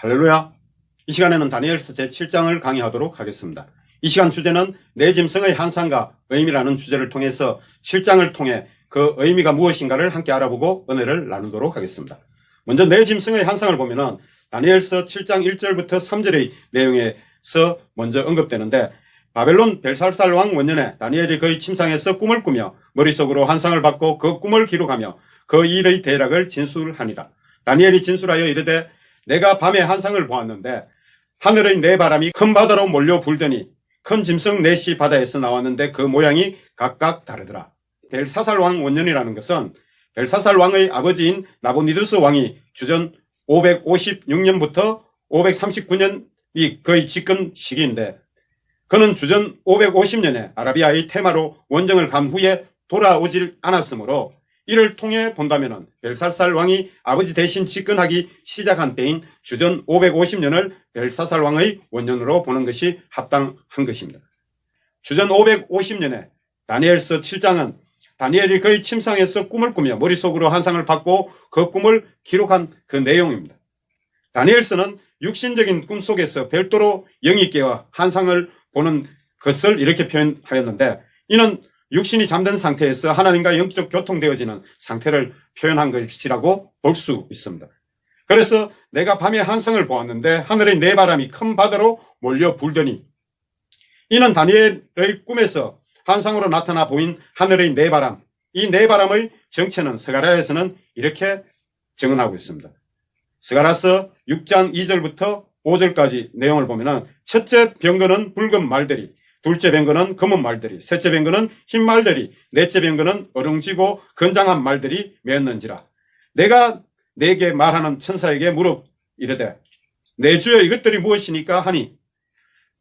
할렐루야. 이 시간에는 다니엘서 제7장을 강의하도록 하겠습니다. 이 시간 주제는 내 짐승의 한상과 의미라는 주제를 통해서 7장을 통해 그 의미가 무엇인가를 함께 알아보고 은혜를 나누도록 하겠습니다. 먼저 내 짐승의 한상을 보면은 다니엘서 7장 1절부터 3절의 내용에서 먼저 언급되는데, 바벨론 벨살살 왕 원년에 다니엘이 그의 침상에서 꿈을 꾸며 머릿속으로 환상을 받고 그 꿈을 기록하며 그 일의 대략을 진술하니라. 다니엘이 진술하여 이르되, 내가 밤에 한상을 보았는데 하늘의 네 바람이 큰 바다로 몰려 불더니 큰 짐승 넷이 바다에서 나왔는데 그 모양이 각각 다르더라. 벨사살 왕 원년이라는 것은 벨사살 왕의 아버지인 나보니두스 왕이 주전 556년부터 539년이 거의 집권 시기인데, 그는 주전 550년에 아라비아의 테마로 원정을 간 후에 돌아오질 않았으므로 이를 통해 본다면 벨사살 왕이 아버지 대신 집권하기 시작한 때인 주전 550년을 벨사살 왕의 원년으로 보는 것이 합당한 것입니다. 주전 550년에 다니엘서 7장은 다니엘이 그의 침상에서 꿈을 꾸며 머릿속으로 환상을 받고 그 꿈을 기록한 그 내용입니다. 다니엘서는 육신적인 꿈 속에서 별도로 영이 깨어 환상을 보는 것을 이렇게 표현하였는데, 이는 육신이 잠든 상태에서 하나님과 영적 교통되어지는 상태를 표현한 것이라고 볼 수 있습니다. 그래서 내가 밤에 한상을 보았는데 하늘의 네 바람이 큰 바다로 몰려 불더니, 이는 다니엘의 꿈에서 환상으로 나타나 보인 하늘의 네 바람, 이 네 바람의 정체는 스가랴에서는 이렇게 증언하고 있습니다. 스가랴서 6장 2절부터 5절까지 내용을 보면은, 첫째 병거는 붉은 말들이, 둘째 병거는 검은 말들이, 셋째 병거는 흰 말들이, 넷째 병거는 어릉지고 건장한 말들이 메었는지라. 내가 내게 말하는 천사에게 물어 이르되, 내 주여 이것들이 무엇이니까 하니,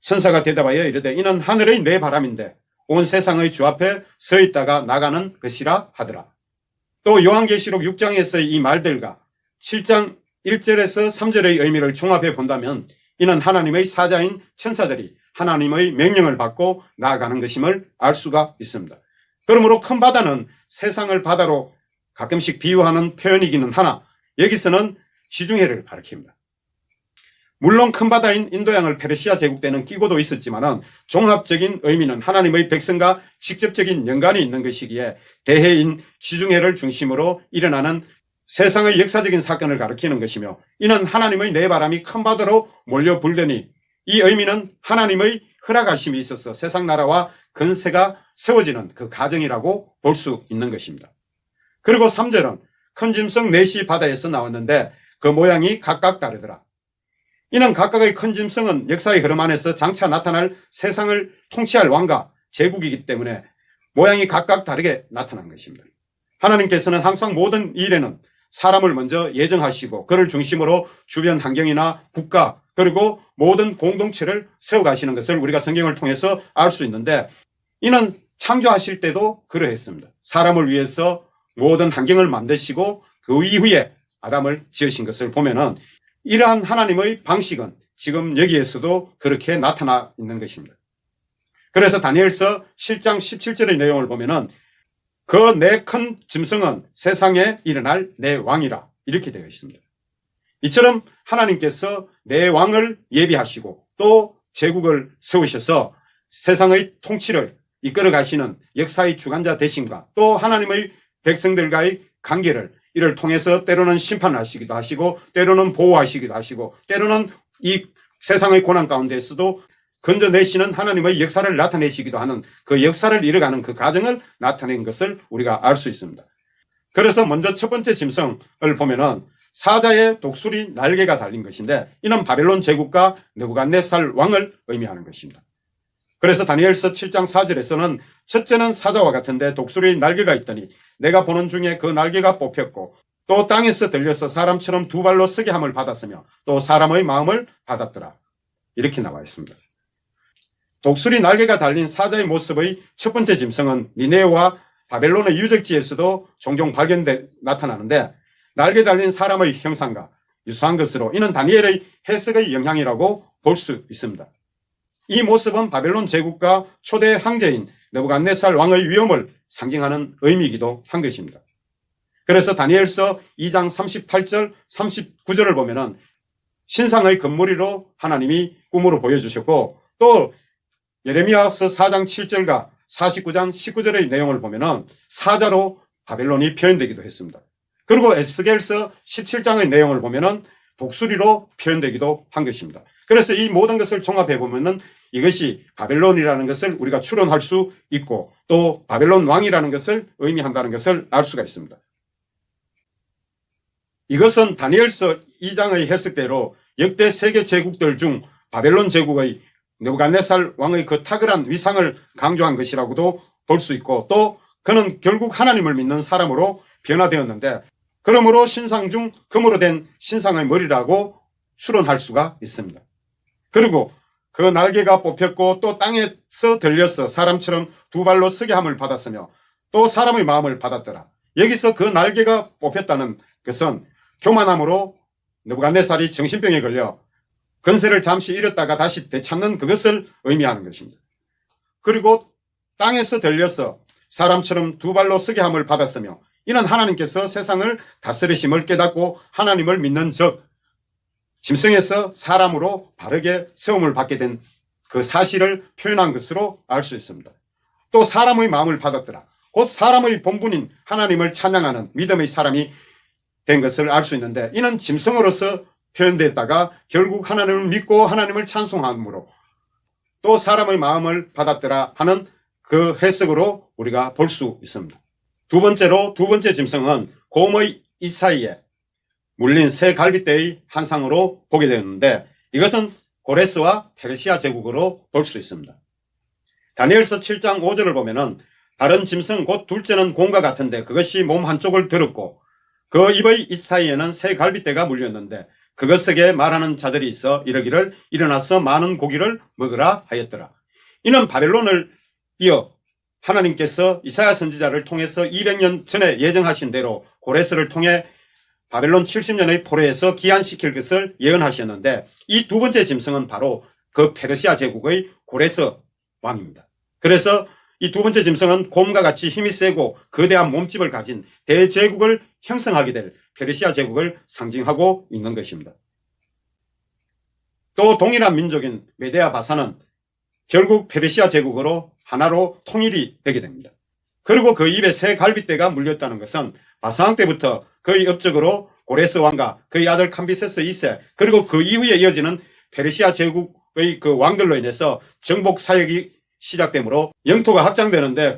천사가 대답하여 이르되, 이는 하늘의 네 바람인데 온 세상의 주 앞에 서 있다가 나가는 것이라 하더라. 또 요한계시록 6장에서의 이 말들과 7장 1절에서 3절의 의미를 종합해 본다면, 이는 하나님의 사자인 천사들이 하나님의 명령을 받고 나아가는 것임을 알 수가 있습니다. 그러므로 큰 바다는 세상을 바다로 가끔씩 비유하는 표현이기는 하나, 여기서는 지중해를 가리킵니다. 물론 큰 바다인 인도양을 페르시아 제국 때는 끼고도 있었지만 종합적인 의미는 하나님의 백성과 직접적인 연관이 있는 것이기에 대해인 지중해를 중심으로 일어나는 세상의 역사적인 사건을 가리키는 것이며, 이는 하나님의 네 바람이 큰 바다로 몰려 불더니, 이 의미는 하나님의 허락하심이 있어서 세상 나라와 건세가 세워지는 그 과정이라고 볼 수 있는 것입니다. 그리고 3절은 큰 짐승 넷이 바다에서 나왔는데 그 모양이 각각 다르더라. 이는 각각의 큰 짐승은 역사의 흐름 안에서 장차 나타날 세상을 통치할 왕과 제국이기 때문에 모양이 각각 다르게 나타난 것입니다. 하나님께서는 항상 모든 일에는 사람을 먼저 예정하시고 그를 중심으로 주변 환경이나 국가 그리고 모든 공동체를 세워가시는 것을 우리가 성경을 통해서 알 수 있는데, 이는 창조하실 때도 그러했습니다. 사람을 위해서 모든 환경을 만드시고 그 이후에 아담을 지으신 것을 보면은 이러한 하나님의 방식은 지금 여기에서도 그렇게 나타나 있는 것입니다. 그래서 다니엘서 7장 17절의 내용을 보면은 그 네 큰 짐승은 세상에 일어날 내 왕이라 이렇게 되어 있습니다. 이처럼 하나님께서 내 왕을 예비하시고 또 제국을 세우셔서 세상의 통치를 이끌어 가시는 역사의 주관자 되심과 또 하나님의 백성들과의 관계를 이를 통해서 때로는 심판하시기도 하시고 때로는 보호하시기도 하시고 때로는 이 세상의 고난 가운데에서도 건져내시는 하나님의 역사를 나타내시기도 하는 그 역사를 이뤄가는 그 과정을 나타낸 것을 우리가 알 수 있습니다. 그래서 먼저 첫 번째 짐승을 보면은 사자의 독수리 날개가 달린 것인데, 이는 바벨론 제국과 느부갓네살 왕을 의미하는 것입니다. 그래서 다니엘서 7장 4절에서는 첫째는 사자와 같은데 독수리 날개가 있더니 내가 보는 중에 그 날개가 뽑혔고 또 땅에서 들려서 사람처럼 두 발로 서게 함을 받았으며 또 사람의 마음을 받았더라. 이렇게 나와 있습니다. 독수리 날개가 달린 사자의 모습의 첫 번째 짐승은 니네웨와 바벨론의 유적지에서도 종종 나타나는데, 날개 달린 사람의 형상과 유사한 것으로 이는 다니엘의 해석의 영향이라고 볼 수 있습니다. 이 모습은 바벨론 제국과 초대 황제인 느부갓네살 왕의 위엄을 상징하는 의미이기도 한 것입니다. 그래서 다니엘서 2장 38절 39절을 보면은 신상의 금머리로 하나님이 꿈으로 보여주셨고, 또 예레미야서 4장 7절과 49장 19절의 내용을 보면은 사자로 바벨론이 표현되기도 했습니다. 그리고 에스겔서 17장의 내용을 보면은 독수리로 표현되기도 한 것입니다. 그래서 이 모든 것을 종합해 보면은 이것이 바벨론이라는 것을 우리가 추론할 수 있고, 또 바벨론 왕이라는 것을 의미한다는 것을 알 수가 있습니다. 이것은 다니엘서 2장의 해석대로 역대 세계 제국들 중 바벨론 제국의 느부갓네살 왕의 그 탁월한 위상을 강조한 것이라고도 볼 수 있고, 또 그는 결국 하나님을 믿는 사람으로 변화되었는데, 그러므로 신상 중 금으로 된 신상의 머리라고 추론할 수가 있습니다. 그리고 그 날개가 뽑혔고 또 땅에서 들려서 사람처럼 두 발로 서게 함을 받았으며 또 사람의 마음을 받았더라. 여기서 그 날개가 뽑혔다는 것은 교만함으로 느부갓네살이 정신병에 걸려 건세를 잠시 잃었다가 다시 되찾는 그것을 의미하는 것입니다. 그리고 땅에서 들려서 사람처럼 두 발로 서게 함을 받았으며, 이는 하나님께서 세상을 다스리심을 깨닫고 하나님을 믿는 즉 짐승에서 사람으로 바르게 세움을 받게 된 그 사실을 표현한 것으로 알 수 있습니다. 또 사람의 마음을 받았더라. 곧 사람의 본분인 하나님을 찬양하는 믿음의 사람이 된 것을 알 수 있는데, 이는 짐승으로서 표현됐다가 결국 하나님을 믿고 하나님을 찬송함으로 또 사람의 마음을 받았더라 하는 그 해석으로 우리가 볼 수 있습니다. 두 번째 짐승은 곰의 이사이에 물린 새 갈빗대의 한상으로 보게 되었는데, 이것은 고레스와 페르시아 제국으로 볼 수 있습니다. 다니엘서 7장 5절을 보면은 다른 짐승 곧 둘째는 곰과 같은데 그것이 몸 한쪽을 들었고 그 입의 이사이에는 새 갈빗대가 물렸는데 그것에게 말하는 자들이 있어 이르기를 일어나서 많은 고기를 먹으라 하였더라. 이는 바벨론을 이어 하나님께서 이사야 선지자를 통해서 200년 전에 예정하신 대로 고레스를 통해 바벨론 70년의 포로에서 기한시킬 것을 예언하셨는데, 이 두 번째 짐승은 바로 그 페르시아 제국의 고레스 왕입니다. 그래서 이 두 번째 짐승은 곰과 같이 힘이 세고 거대한 몸집을 가진 대제국을 형성하게 될 페르시아 제국을 상징하고 있는 것입니다. 또 동일한 민족인 메데아 바사는 결국 페르시아 제국으로 하나로 통일이 되게 됩니다. 그리고 그 입에 새 갈빗대가 물렸다는 것은 바사왕 때부터 그의 업적으로 고레스 왕과 그의 아들 캄비세스 2세 그리고 그 이후에 이어지는 페르시아 제국의 그 왕들로 인해서 정복 사역이 시작되므로 영토가 확장되는데,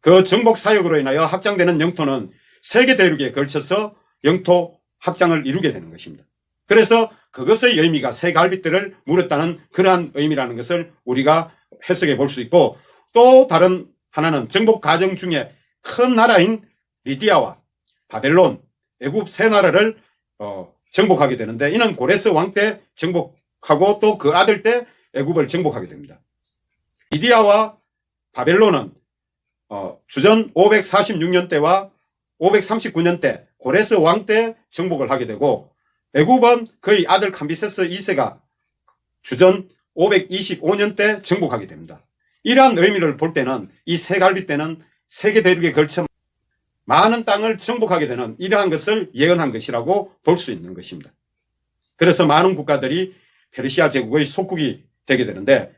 그 정복 사역으로 인하여 확장되는 영토는 세계 대륙에 걸쳐서 영토 확장을 이루게 되는 것입니다. 그래서 그것의 의미가 새 갈빗대를 물었다는 그러한 의미라는 것을 우리가 해석해 볼 수 있고, 또 다른 하나는 정복 과정 중에 큰 나라인 리디아와 바벨론, 애굽 세 나라를 정복하게 되는데, 이는 고레스 왕 때 정복하고 또 그 아들 때 애굽을 정복하게 됩니다. 리디아와 바벨론은 주전 546년 때와 539년 때 고레스 왕 때 정복을 하게 되고, 애굽은 그의 아들 캄비세스 2세가 주전 525년 때 정복하게 됩니다. 이러한 의미를 볼 때는 이 새 갈빗대는 세계 대륙에 걸쳐 많은 땅을 정복하게 되는 이러한 것을 예언한 것이라고 볼 수 있는 것입니다. 그래서 많은 국가들이 페르시아 제국의 속국이 되게 되는데,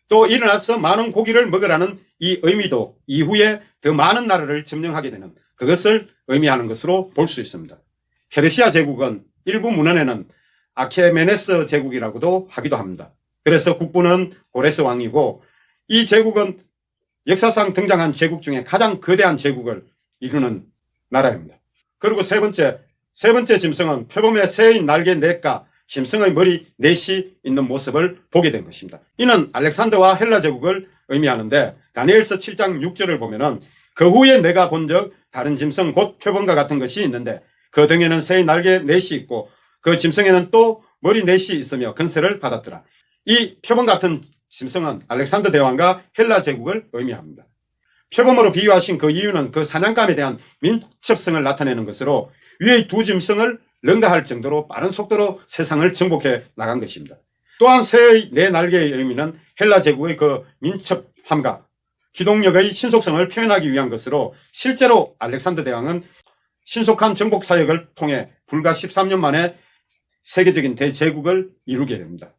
또 일어나서 많은 고기를 먹으라는 이 의미도 이후에 더 많은 나라를 점령하게 되는 그것을 의미하는 것으로 볼 수 있습니다. 페르시아 제국은 일부 문헌에는 아케메네스 제국이라고도 하기도 합니다. 그래서 국부는 고레스 왕이고, 이 제국은 역사상 등장한 제국 중에 가장 거대한 제국을 이루는 나라입니다. 그리고 세 번째 짐승은 표범의 새의 날개 넷과 짐승의 머리 넷이 있는 모습을 보게 된 것입니다. 이는 알렉산더와 헬라 제국을 의미하는데, 다니엘서 7장 6절을 보면은 그 후에 내가 본 적 다른 짐승 곧 표범과 같은 것이 있는데 그 등에는 새의 날개 넷이 있고 그 짐승에는 또 머리 넷이 있으며 건세를 받았더라. 이 표범 같은 짐승은 알렉산더 대왕과 헬라 제국을 의미합니다. 표범으로 비유하신 그 이유는 그 사냥감에 대한 민첩성을 나타내는 것으로 위의 두 짐승을 능가할 정도로 빠른 속도로 세상을 정복해 나간 것입니다. 또한 새의 네 날개의 의미는 헬라 제국의 그 민첩함과 기동력의 신속성을 표현하기 위한 것으로, 실제로 알렉산더 대왕은 신속한 정복 사역을 통해 불과 13년 만에 세계적인 대제국을 이루게 됩니다.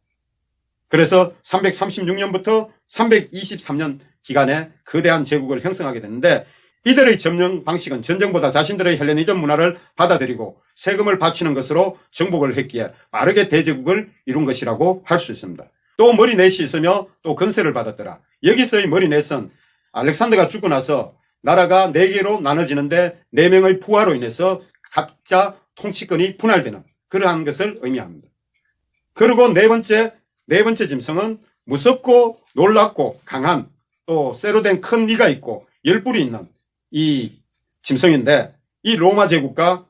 그래서 336년부터 323년 기간에 거대한 제국을 형성하게 되는데, 이들의 점령 방식은 전쟁보다 자신들의 헬레니즘 문화를 받아들이고 세금을 바치는 것으로 정복을 했기에 빠르게 대제국을 이룬 것이라고 할 수 있습니다. 또 머리넷이 있으며 또 건세를 받았더라. 여기서의 머리넷은 알렉산더가 죽고 나서 나라가 4개로 나눠지는데 4명의 부하로 인해서 각자 통치권이 분할되는 그러한 것을 의미합니다. 그리고 네 번째 짐승은 무섭고 놀랍고 강한, 또 쇠로 된 큰 이가 있고 열뿔이 있는 이 짐승인데, 이 로마 제국과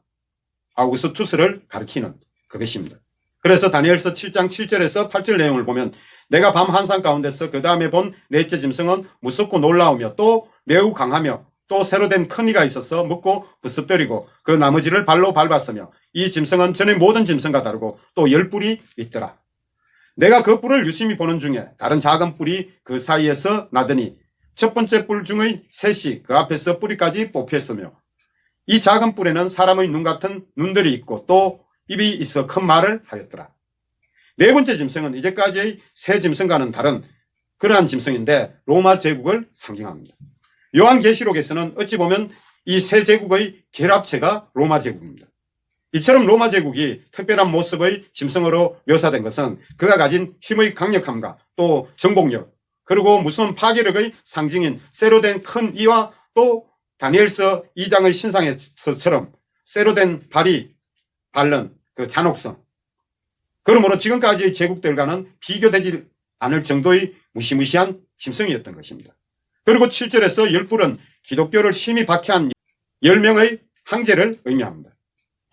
아우구스투스를 가리키는 그것입니다. 그래서 다니엘서 7장 7절에서 8절 내용을 보면, 내가 밤 한산 가운데서 그 다음에 본 넷째 짐승은 무섭고 놀라우며 또 매우 강하며 또 새로 된 큰 이가 있어서 묻고 부습더리고 그 나머지를 발로 밟았으며, 이 짐승은 전의 모든 짐승과 다르고 또 열뿔이 있더라. 내가 그 뿔을 유심히 보는 중에 다른 작은 뿔이 그 사이에서 나더니 첫 번째 뿔 중의 셋이 그 앞에서 뿌리까지 뽑혔으며, 이 작은 뿔에는 사람의 눈 같은 눈들이 있고 또 입이 있어 큰 말을 하였더라. 네 번째 짐승은 이제까지의 세 짐승과는 다른 그러한 짐승인데 로마 제국을 상징합니다. 요한계시록에서는 어찌 보면 이 세 제국의 결합체가 로마 제국입니다. 이처럼 로마 제국이 특별한 모습의 짐승으로 묘사된 것은 그가 가진 힘의 강력함과 또 정복력, 그리고 무서운 파괴력의 상징인 쇠로 된 큰 이와 또 다니엘서 2장의 신상에서처럼 쇠로 된 발이 닳는 그 잔혹성, 그러므로 지금까지의 제국들과는 비교되지 않을 정도의 무시무시한 짐승이었던 것입니다. 그리고 7절에서 열뿔은 기독교를 심히 박해한 10명의 황제를 의미합니다.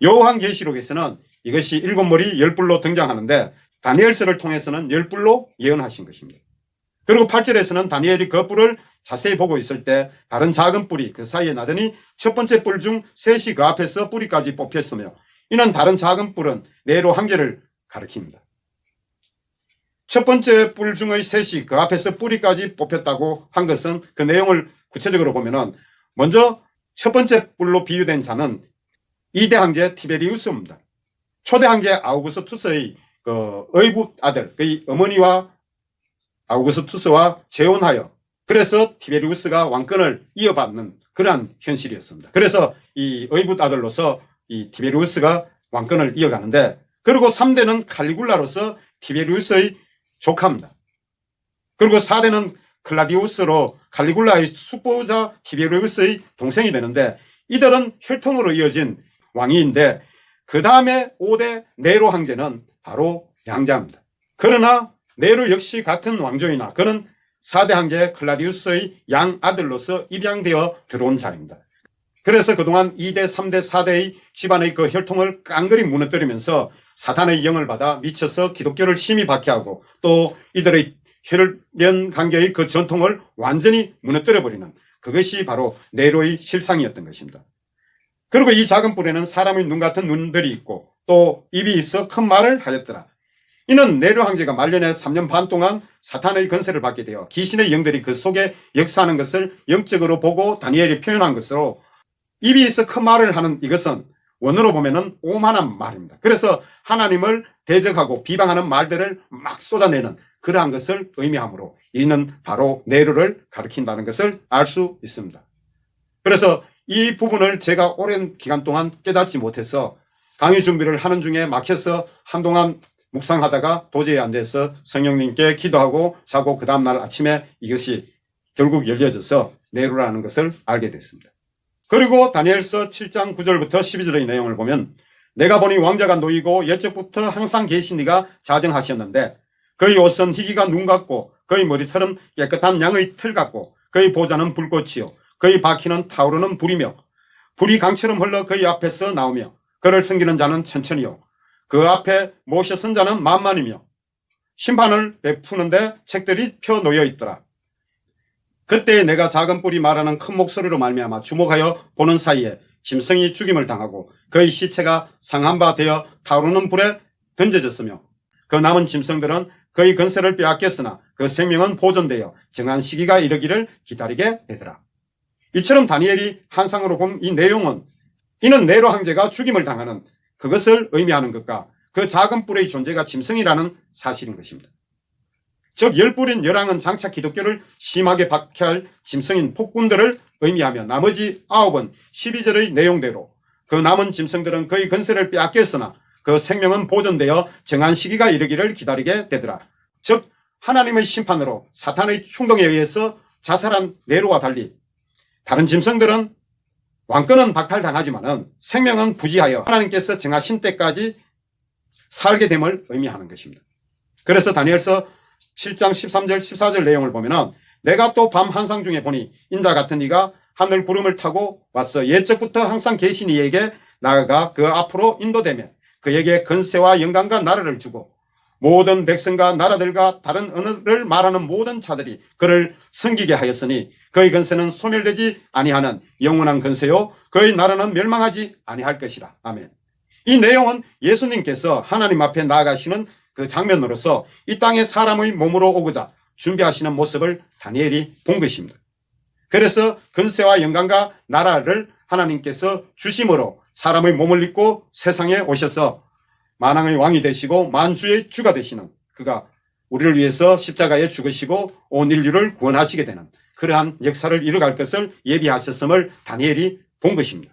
요한계시록에서는 이것이 7머리 열뿔로 등장하는데, 다니엘서를 통해서는 열뿔로 예언하신 것입니다. 그리고 8절에서는 다니엘이 그 뿔을 자세히 보고 있을 때 다른 작은 뿔이 그 사이에 나더니 첫 번째 뿔 중 셋이 그 앞에서 뿌리까지 뽑혔으며, 이는 다른 작은 뿔은 네로 황제를 가리킵니다. 첫 번째 뿔 중의 셋이 그 앞에서 뿌리까지 뽑혔다고 한 것은 그 내용을 구체적으로 보면은, 먼저 첫 번째 뿔로 비유된 자는 2대 황제 티베리우스입니다. 초대 황제 아우구스투스의 그 의붓 아들, 그의 어머니와 아우구스투스와 재혼하여 그래서 티베리우스가 왕권을 이어받는 그러한 현실이었습니다. 그래서 이 의붓 아들로서 이 티베리우스가 왕권을 이어가는데, 그리고 3대는 칼리굴라로서 티베리우스의 조카입니다. 그리고 4대는 클라디우스로 칼리굴라의 숙보자 티베리우스의 동생이 되는데, 이들은 혈통으로 이어진 왕위인데, 그 다음에 5대 네로 황제는 바로 양자입니다. 그러나 네로 역시 같은 왕조이나 그는 4대 황제 클라디우스의 양아들로서 입양되어 들어온 자입니다. 그래서 그동안 2대, 3대, 4대의 집안의 그 혈통을 깡그리 무너뜨리면서 사탄의 영을 받아 미쳐서 기독교를 심히 박해하고 또 이들의 혈연 관계의 그 전통을 완전히 무너뜨려버리는 그것이 바로 네로의 실상이었던 것입니다. 그리고 이 작은 뿔에는 사람의 눈 같은 눈들이 있고 또 입이 있어 큰 말을 하였더라. 이는 네로 황제가 말년에 3년 반 동안 사탄의 건세를 받게 되어 귀신의 영들이 그 속에 역사하는 것을 영적으로 보고 다니엘이 표현한 것으로, 입이 있어 큰 말을 하는 이것은 원어로 보면은 오만한 말입니다. 그래서 하나님을 대적하고 비방하는 말들을 막 쏟아내는 그러한 것을 의미하므로 이는 바로 네로를 가리킨다는 것을 알 수 있습니다. 그래서 이 부분을 제가 오랜 기간 동안 깨닫지 못해서 강의 준비를 하는 중에 막혀서 한동안 묵상하다가 도저히 안 돼서 성령님께 기도하고 자고 그 다음날 아침에 이것이 결국 열려져서 네로라는 것을 알게 됐습니다. 그리고 다니엘서 7장 9절부터 12절의 내용을 보면, 내가 보니 왕자가 놓이고 옛적부터 항상 계신 이가 자정하셨는데 그의 옷은 희기가 눈 같고 그의 머리털은 깨끗한 양의 털 같고 그의 보좌는 불꽃이요 그의 바퀴는 타오르는 불이며 불이 강처럼 흘러 그의 앞에서 나오며 그를 섬기는 자는 천천히요 그 앞에 모셔 선 자는 만만이며 심판을 베푸는데 책들이 펴 놓여 있더라. 그때 내가 작은 뿔이 말하는 큰 목소리로 말미암아 주목하여 보는 사이에 짐승이 죽임을 당하고 그의 시체가 상한 바 되어 타오르는 불에 던져졌으며 그 남은 짐승들은 그의 건세를 빼앗겼으나 그 생명은 보존되어 정한 시기가 이르기를 기다리게 되더라. 이처럼 다니엘이 환상으로 본 이 내용은, 이는 네로 황제가 죽임을 당하는 그것을 의미하는 것과 그 작은 뿔의 존재가 짐승이라는 사실인 것입니다. 즉 10뿔인 열왕은 장차 기독교를 심하게 박해할 짐승인 폭군들을 의미하며 나머지 9은 12절의 내용대로 그 남은 짐승들은 그의 근세를 빼앗겼으나 그 생명은 보존되어 정한 시기가 이르기를 기다리게 되더라. 즉 하나님의 심판으로 사탄의 충동에 의해서 자살한 네로와 달리 다른 짐승들은 왕권은 박탈당하지만은 생명은 부지하여 하나님께서 정하신 때까지 살게 됨을 의미하는 것입니다. 그래서 다니엘서 7장 13절 14절 내용을 보면은 내가 또 밤 환상 중에 보니 인자 같은 이가 하늘 구름을 타고 왔어 옛적부터 항상 계신 이에게 나아가 그 앞으로 인도되며 그에게 근세와 영광과 나라를 주고 모든 백성과 나라들과 다른 언어를 말하는 모든 자들이 그를 섬기게 하였으니 그의 근세는 소멸되지 아니하는 영원한 근세요 그의 나라는 멸망하지 아니할 것이라. 아멘. 이 내용은 예수님께서 하나님 앞에 나아가시는 그 장면으로서 이 땅에 사람의 몸으로 오고자 준비하시는 모습을 다니엘이 본 것입니다. 그래서 근세와 영광과 나라를 하나님께서 주심으로 사람의 몸을 입고 세상에 오셔서 만왕의 왕이 되시고 만주의 주가 되시는 그가 우리를 위해서 십자가에 죽으시고 온 인류를 구원하시게 되는 그러한 역사를 이루갈 것을 예비하셨음을 다니엘이 본 것입니다.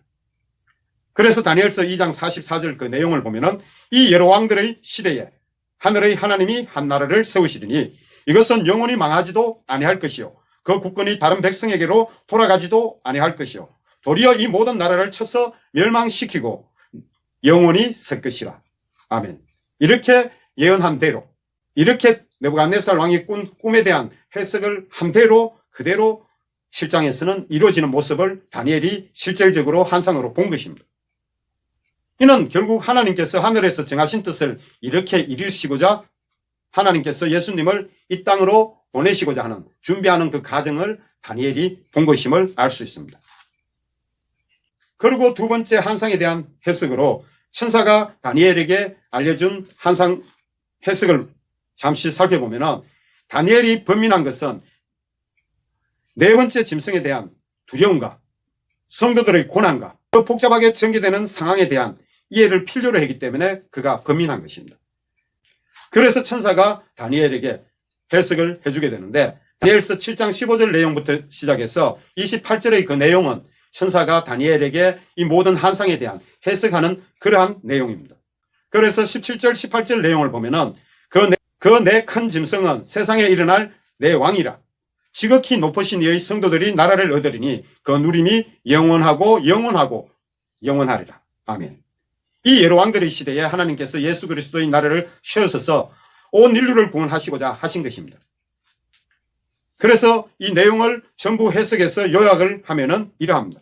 그래서 다니엘서 2장 44절 그 내용을 보면은 이 여러 왕들의 시대에 하늘의 하나님이 한 나라를 세우시리니 이것은 영원히 망하지도 아니할 것이요 그 국권이 다른 백성에게로 돌아가지도 아니할 것이요 도리어 이 모든 나라를 쳐서 멸망시키고 영원히 설 것이라. 아멘. 이렇게 예언한 대로 이렇게 느부갓네살 왕이 꾼 꿈에 대한 해석을 한 대로 그대로 7장에서는 이루어지는 모습을 다니엘이 실질적으로 환상으로 본 것입니다. 이는 결국 하나님께서 하늘에서 정하신 뜻을 이렇게 이루시고자 하나님께서 예수님을 이 땅으로 보내시고자 하는 준비하는 그 과정을 다니엘이 본 것임을 알 수 있습니다. 그리고 두 번째 환상에 대한 해석으로 천사가 다니엘에게 알려준 환상 해석을 잠시 살펴보면 다니엘이 번민한 것은 네 번째 짐승에 대한 두려움과 성도들의 고난과 그 복잡하게 전개되는 상황에 대한 이해를 필요로 했기 때문에 그가 번민한 것입니다. 그래서 천사가 다니엘에게 해석을 해주게 되는데 다니엘서 7장 15절 내용부터 시작해서 28절의 그 내용은 천사가 다니엘에게 이 모든 환상에 대한 해석하는 그러한 내용입니다. 그래서 17절 18절 내용을 보면은 그 네 큰 짐승은 세상에 일어날 내 왕이라 지극히 높으신 이의 성도들이 나라를 얻으리니 그 누림이 영원하고 영원하고 영원하리라. 아멘. 이 여러 왕들의 시대에 하나님께서 예수 그리스도의 나라를 세우셔서 온 인류를 구원하시고자 하신 것입니다. 그래서 이 내용을 전부 해석해서 요약을 하면은 이러합니다.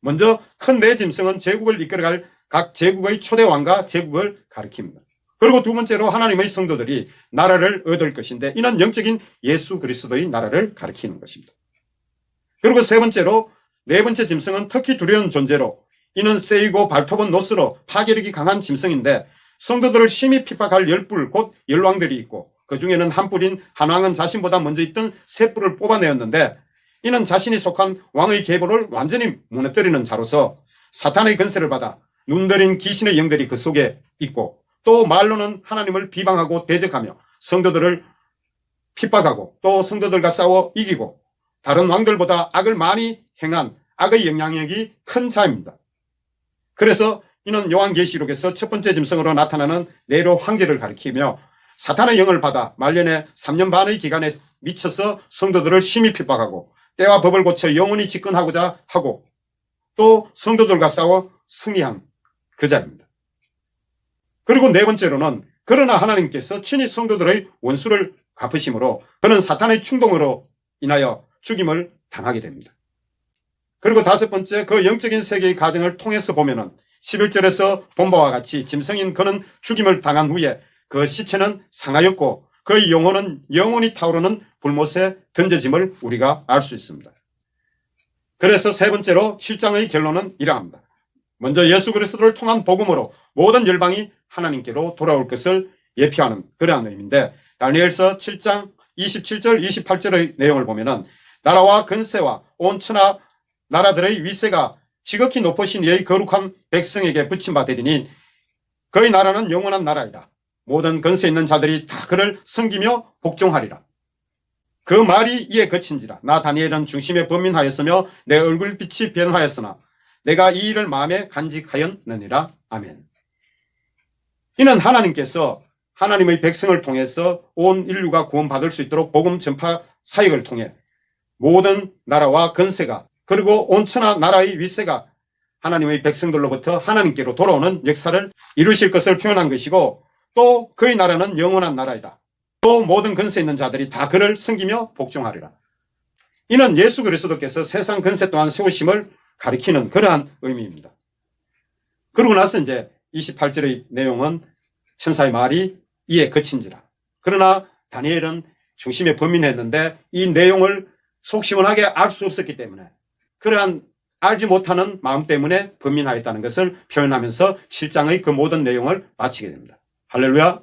먼저 큰 네 짐승은 제국을 이끌어갈 각 제국의 초대 왕과 제국을 가리킵니다. 그리고 두 번째로 하나님의 성도들이 나라를 얻을 것인데 이는 영적인 예수 그리스도의 나라를 가리키는 것입니다. 그리고 세 번째로 네 번째 짐승은 특히 두려운 존재로 이는 세이고 발톱은 노스로 파괴력이 강한 짐승인데 성도들을 심히 핍박할 10뿔 곧 열왕들이 있고 그 중에는 한 뿔인 한 왕은 자신보다 먼저 있던 세 뿔을 뽑아내었는데 이는 자신이 속한 왕의 계보를 완전히 무너뜨리는 자로서 사탄의 근세를 받아 눈들인 귀신의 영들이 그 속에 있고 또 말로는 하나님을 비방하고 대적하며 성도들을 핍박하고 또 성도들과 싸워 이기고 다른 왕들보다 악을 많이 행한 악의 영향력이 큰 자입니다. 그래서 이는 요한계시록에서 첫 번째 짐승으로 나타나는 네로 황제를 가리키며 사탄의 영을 받아 말년에 3년 반의 기간에 미쳐서 성도들을 심히 핍박하고 때와 법을 고쳐 영원히 집권하고자 하고 또 성도들과 싸워 승리한 그 자입니다. 그리고 네 번째로는 그러나 하나님께서 친히 성도들의 원수를 갚으심으로 그는 사탄의 충동으로 인하여 죽임을 당하게 됩니다. 그리고 다섯 번째 그 영적인 세계의 과정을 통해서 보면은 11절에서 본 바와 같이 짐승인 그는 죽임을 당한 후에 그 시체는 상하였고 그의 영혼은 영원히 타오르는 불못에 던져짐을 우리가 알 수 있습니다. 그래서 세 번째로 7장의 결론은 이러합니다. 먼저 예수 그리스도를 통한 복음으로 모든 열방이 하나님께로 돌아올 것을 예표하는 그러한 의미인데 다니엘서 7장 27절 28절의 내용을 보면은 나라와 근세와 온 천하 나라들의 위세가 지극히 높으신 이의 거룩한 백성에게 붙임 바 되리니 그의 나라는 영원한 나라이라. 모든 근세 있는 자들이 다 그를 섬기며 복종하리라. 그 말이 이에 그친지라. 나 다니엘은 중심에 범민하였으며 내 얼굴빛이 변화하였으나 내가 이 일을 마음에 간직하였느니라. 아멘. 이는 하나님께서 하나님의 백성을 통해서 온 인류가 구원받을 수 있도록 복음 전파 사역을 통해 모든 나라와 근세가 그리고 온 천하 나라의 윗세가 하나님의 백성들로부터 하나님께로 돌아오는 역사를 이루실 것을 표현한 것이고, 또 그의 나라는 영원한 나라이다. 또 모든 근세 있는 자들이 다 그를 섬기며 복종하리라. 이는 예수 그리스도께서 세상 근세 또한 세우심을 가리키는 그러한 의미입니다. 그러고 나서 이제 28절의 내용은 천사의 말이 이에 그친지라. 그러나 다니엘은 중심에 범인했는데 이 내용을 속 시원하게 알 수 없었기 때문에, 그러한 알지 못하는 마음 때문에 범민하였다는 것을 표현하면서 7장의 그 모든 내용을 마치게 됩니다. 할렐루야.